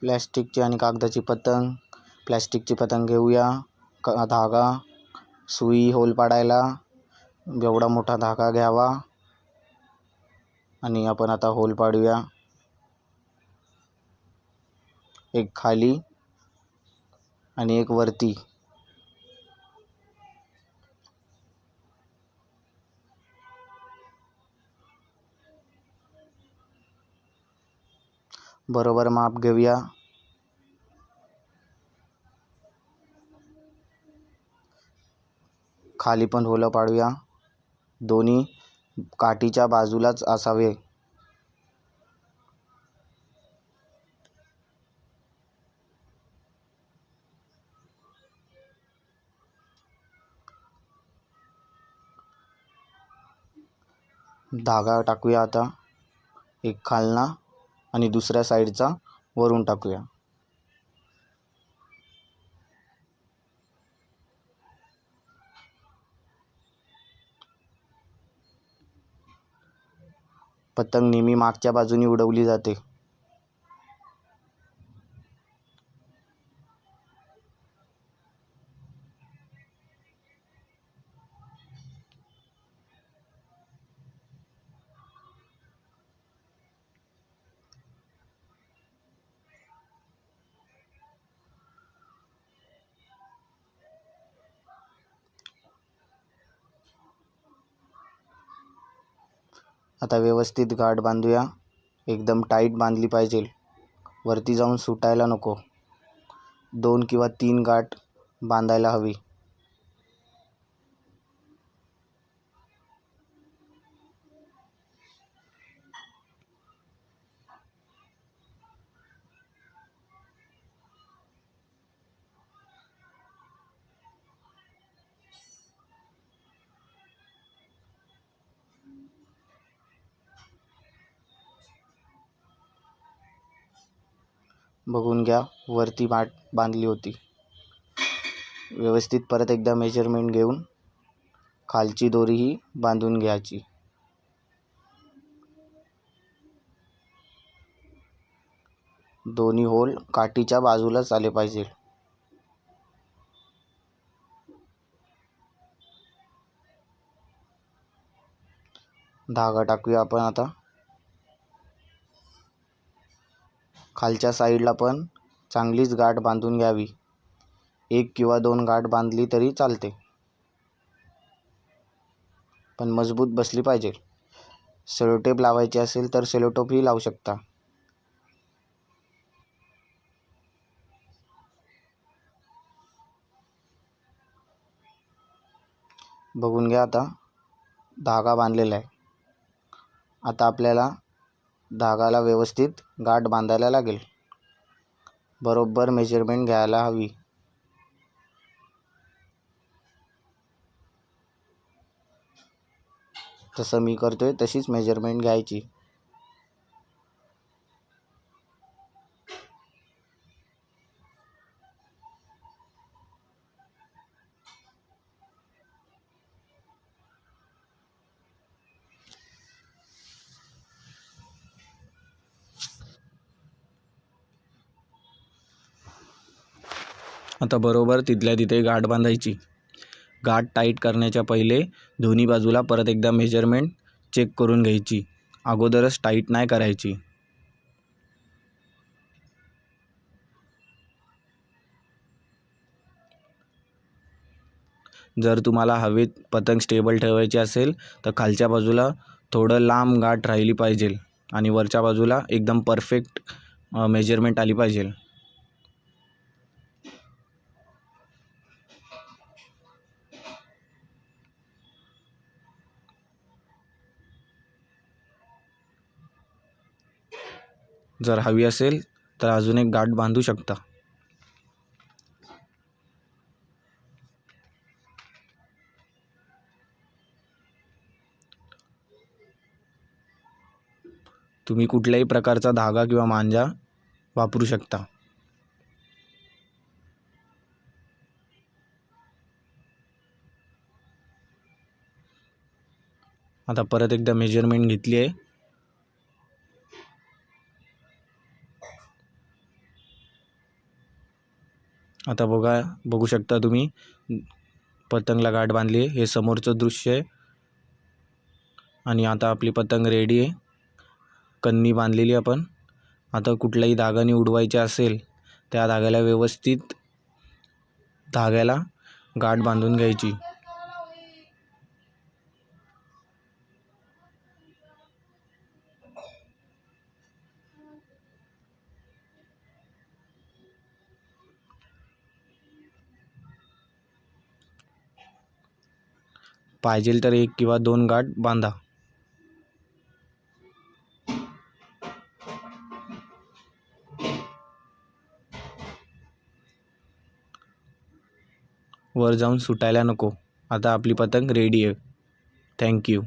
प्लॅस्टिकची आणि कागदाची पतंग. प्लॅस्टिकची पतंग घेऊया. धागा, सुई होल पाडायला एवढा मोठा धागा घ्यावा आणि आपण आता होल पाडूया. एक खाली आणि एक वरती. बरोबर माप घेऊया. खाली पण होलं पाडूया. दोन्ही काठीच्या बाजूलाच असावे. धागा टाकूया आता एक खालना आणि दुसऱ्या साईडचा वरून टाकूया. पतंग नेहमी मागच्या बाजूने उडवली जाते. आता व्यवस्थित गाठ बांधूया. एकदम टाईट बांधली पाहिजे. वरती जाऊन सुटायला नको. 2 किंवा 3 गाठ बांधायला हवी. बघून घ्या, वरती गाठ बांधली होती. व्यवस्थित परत एकदा मेजरमेंट घेऊन खालची दोरीही बांधून घ्यायची. दोन्ही होल काठीच्या बाजूलाच आले पाहिजे. धागा टाकूया आपण आता. खालच्या साईडला पण चांगलीच गाठ बांधून घ्यावी. 1 किंवा 2 गाठ बांधली तरी चालते, पण मजबूत बसली पाहिजे. सेलोटेप लावायची असेल तर सेलोटेपही लावू शकता. बघून घ्या, आता धागा बांधलेला आहे. आता आपल्याला धागाला व्यवस्थित गाठ बांधायला लागेल. बरोबर मेजरमेंट घ्यायला हवी. जसं मी करतोय तशीच मेजरमेंट घ्यायची. आता बरोबर तिथल्या तिथे गाठ बांधायची. गाठ टाईट करण्याच्या पहिले दोन्ही बाजूला परत एकदा मेजरमेंट चेक करून घ्यायची. अगोदरच टाईट नाही करायची. जर तुम्हाला हवेत पतंग स्टेबल ठेवायची असेल तर खालच्या बाजूला थोडं लांब गाठ राहिली पाहिजे आणि वरच्या बाजूला एकदम परफेक्ट मेजरमेंट आली पाहिजे. जर हवी असेल तर अजून एक गाठ बांधू शकता. तुम्ही कुठल्याही प्रकारचा धागा किंवा मांजा वापरू शकता. आता परत एकदा मेजरमेंट घेतली आहे. आता बघू शकता तुम्ही पतंगला गाठ बांधली आहे. हे समोरचं दृश्य आहे. आणि आता आपली पतंग रेडी आहे. कन्नी बांधलेली आपण. आता कुठलाही धागाने उडवायचे असेल त्या धाग्याला व्यवस्थित धाग्याला गाठ बांधून घ्यायची. पाहिजेल तर 1 किंवा 2 गाठ बांधा. वर जाऊन सुटायला नको. आता आपली पतंग रेडी आहे. थँक्यू.